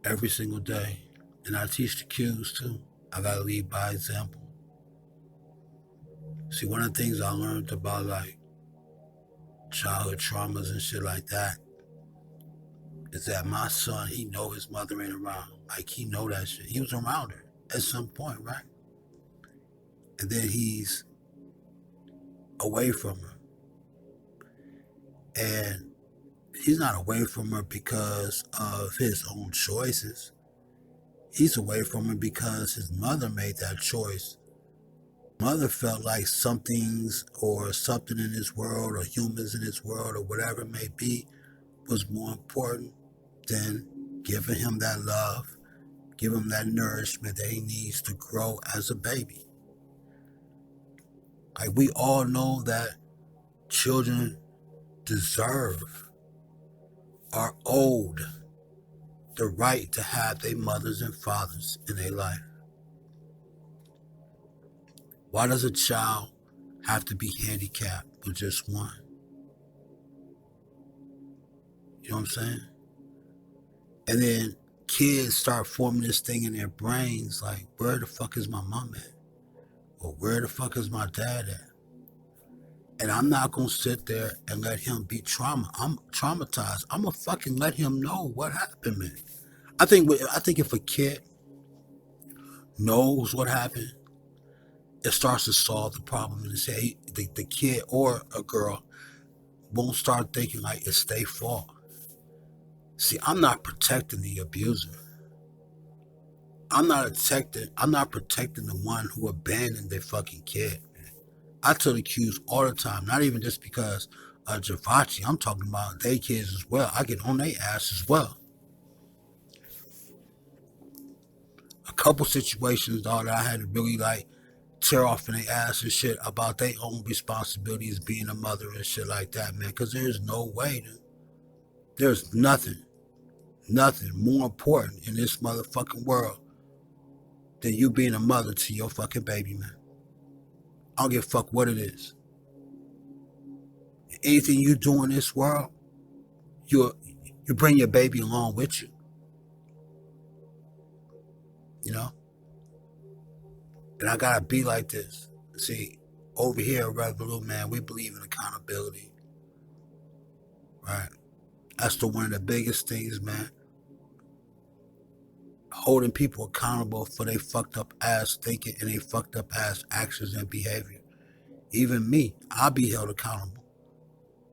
every single day. And I teach the kids too. I gotta lead by example. See, one of the things I learned about like childhood traumas and shit like that is that my son, he know his mother ain't around. Like he know that shit. He was around her at some point, right? And then he's away from her. And he's not away from her because of his own choices. He's away from her because his mother made that choice. Mother felt like something in this world or humans in this world or whatever it may be was more important than giving him that love, giving him that nourishment that he needs to grow as a baby. Like we all know that children deserve, are owed the right to have their mothers and fathers in their life. Why does a child have to be handicapped with just one? You know what I'm saying? And then kids start forming this thing in their brains like, where the fuck is my mom at? Or where the fuck is my dad at? And I'm not going to sit there and let him be I'm traumatized. I'm going to fucking let him know what happened, man. I think if a kid knows what happened, it starts to solve the problem. And say the kid or a girl won't start thinking like it's their fault. See, I'm not protecting the abuser. I'm not protecting the one who abandoned their fucking kid. I tell the kids all the time, not even just because of Javachi, I'm talking about their kids as well. I get on their ass as well. A couple situations, though, that I had to really like tear off in their ass and shit about their own responsibilities being a mother and shit like that, man. Because there's no way, dude. There's nothing more important in this motherfucking world than you being a mother to your fucking baby, man. I don't give a fuck what it is. Anything you do in this world, you bring your baby along with you. You know? And I gotta be like this. See, over here at Revolut, man, we believe in accountability. Right? That's one of the biggest things, man. Holding people accountable for their fucked up ass thinking and their fucked up ass actions and behavior. Even me, I'll be held accountable.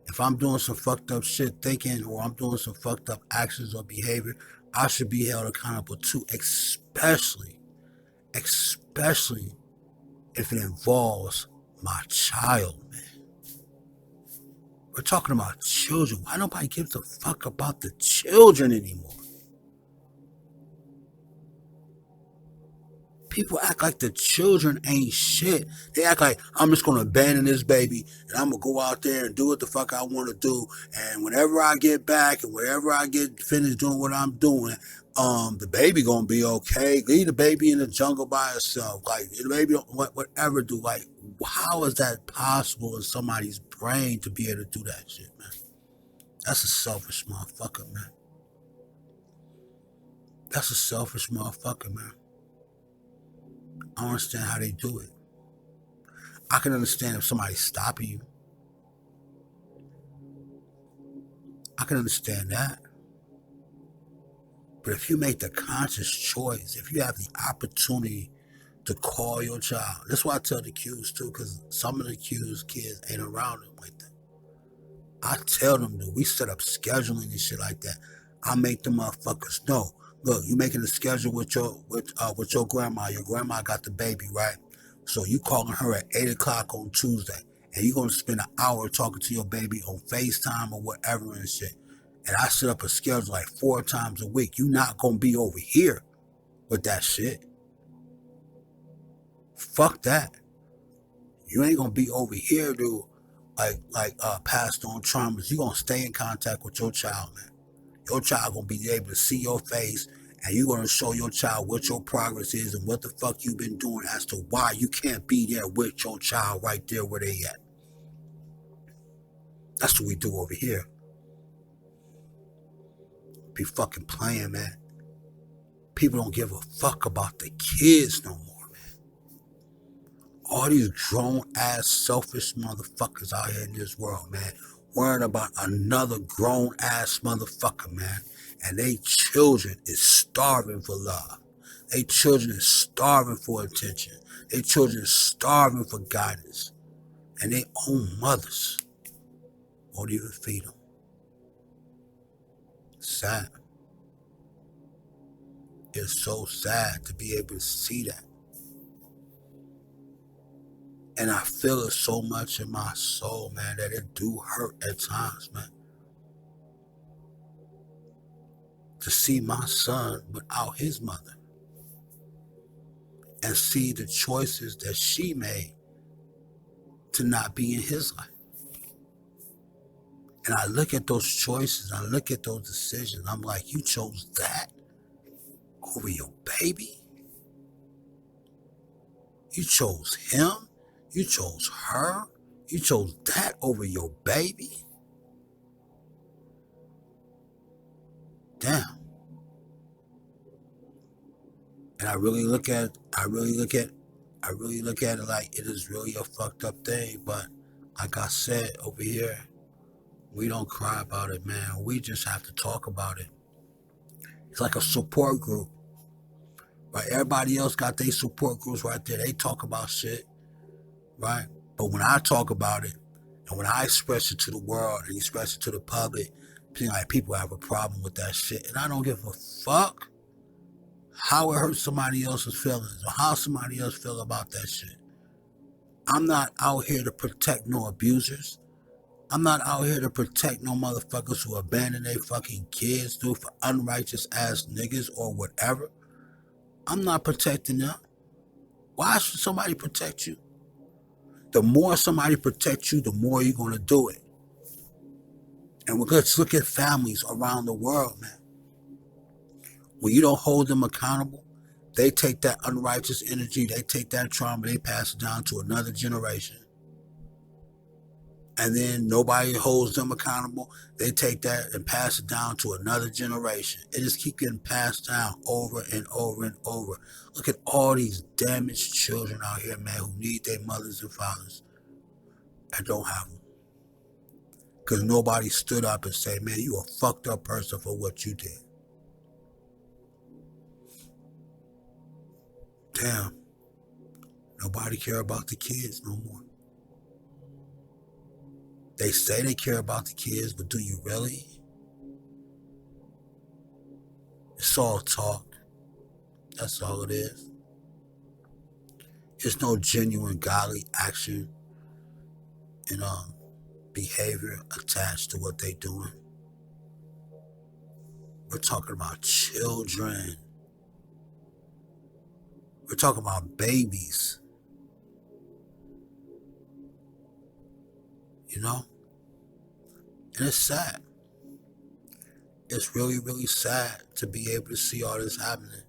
If I'm doing some fucked up shit thinking or I'm doing some fucked up actions or behavior, I should be held accountable too, especially if it involves my child, man. We're talking about children. Why nobody gives a fuck about the children anymore? People act like the children ain't shit. They act like I'm just gonna abandon this baby and I'm gonna go out there and do what the fuck I want to do. And whenever I get back and wherever I get finished doing what I'm doing, the baby gonna be okay. Leave the baby in the jungle by itself. Like the baby don't whatever do. Like how is that possible in somebody's brain to be able to do that shit, man? That's a selfish motherfucker, man. That's a selfish motherfucker, man. I don't understand how they do it. I can understand if somebody's stopping you. I can understand that. But if you make the conscious choice, if you have the opportunity to call your child, that's why I tell the Qs too, because some of the Qs kids ain't around them like that. I tell them that we set up scheduling and shit like that. I make the motherfuckers know. Look, you making a schedule with your grandma. Your grandma got the baby, right? So you calling her at 8 o'clock on Tuesday, and you're gonna spend an hour talking to your baby on FaceTime or whatever and shit. And I set up a schedule like 4 times a week. You not gonna be over here with that shit. Fuck that. You ain't gonna be over here, dude. Like passed on traumas. You gonna stay in contact with your child, man. Your child gonna be able to see your face, and you're gonna show your child what your progress is and what the fuck you've been doing as to why you can't be there with your child right there where they at. That's what we do over here. Be fucking playing, man. People don't give a fuck about the kids no more, man. All these grown-ass, selfish motherfuckers out here in this world, man, worrying about another grown-ass motherfucker, man. And they children is starving for love. They children is starving for attention. They children is starving for guidance. And their own mothers won't even feed them. Sad. It's so sad to be able to see that. And I feel it so much in my soul, man, that it do hurt at times, man. To see my son without his mother. And see the choices that she made to not be in his life. And I look at those choices, I look at those decisions, I'm like, you chose that over your baby? You chose him? You chose her? You chose that over your baby? Damn. And I really look at it like it is really a fucked up thing. But like I said over here, we don't cry about it, man. We just have to talk about it. It's like a support group. Right? Everybody else got their support groups right there. They talk about shit. Right? But when I talk about it, and when I express it to the world and express it to the public, like people have a problem with that shit. And I don't give a fuck how it hurts somebody else's feelings or how somebody else feel about that shit. I'm not out here to protect no abusers. I'm not out here to protect no motherfuckers who abandon their fucking kids, dude, for unrighteous ass niggas or whatever. I'm not protecting them. Why should somebody protect you? The more somebody protects you, the more you're going to do it. And let's look at families around the world, man. When you don't hold them accountable, they take that unrighteous energy, they take that trauma, they pass it down to another generation. And then nobody holds them accountable. They take that and pass it down to another generation. It just keeps getting passed down over and over and over. Look at all these damaged children out here, man, who need their mothers and fathers and don't have them. Because nobody stood up and said, man, you a fucked up person for what you did. Damn. Nobody care about the kids no more. They say they care about the kids, but do you really? It's all talk. That's all it is. There's no genuine godly action and behavior attached to what they're doing. We're talking about children. We're talking about babies. You know? And it's sad. It's really, really sad to be able to see all this happening.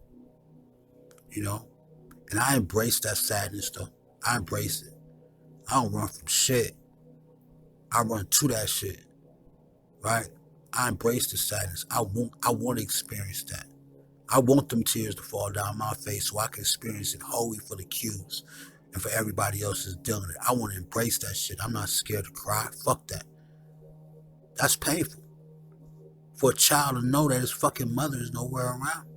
You know? And I embrace that sadness, though. I embrace it. I don't run from shit. I run to that shit. Right? I embrace the sadness. I want to experience that. I want them tears to fall down my face so I can experience it wholly for the Qs and for everybody else that's dealing with it. I want to embrace that shit. I'm not scared to cry. Fuck that. That's painful. For a child to know that his fucking mother is nowhere around.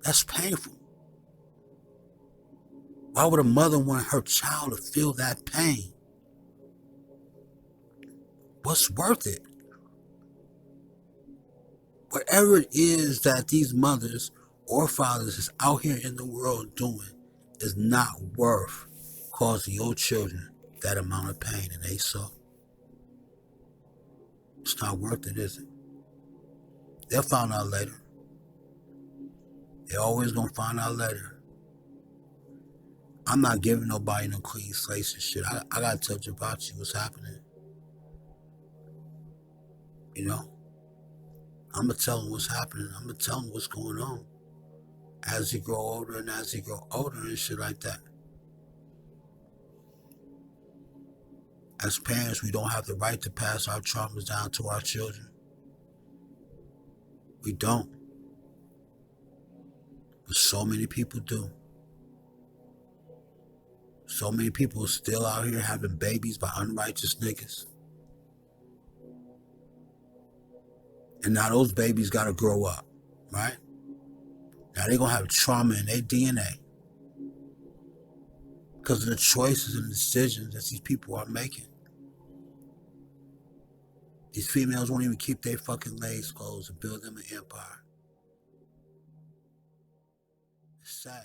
That's painful. Why would a mother want her child to feel that pain? What's worth it? Whatever it is that these mothers or fathers is out here in the world doing is not worth causing your children that amount of pain, and they so. It's not worth it, is it? They'll find out later. They're always gonna find out later. I'm not giving nobody no clean slates and shit. I gotta tell Javachi what's happening. You know? I'm gonna tell him what's happening. I'm gonna tell him what's going on as he grow older and shit like that. As parents, we don't have the right to pass our traumas down to our children. We don't. But so many people do. So many people are still out here having babies by unrighteous niggas. And now those babies gotta grow up, right? Now they're gonna have trauma in their DNA because of the choices and decisions that these people are making. These females won't even keep their fucking legs closed and build them an empire. It's sad.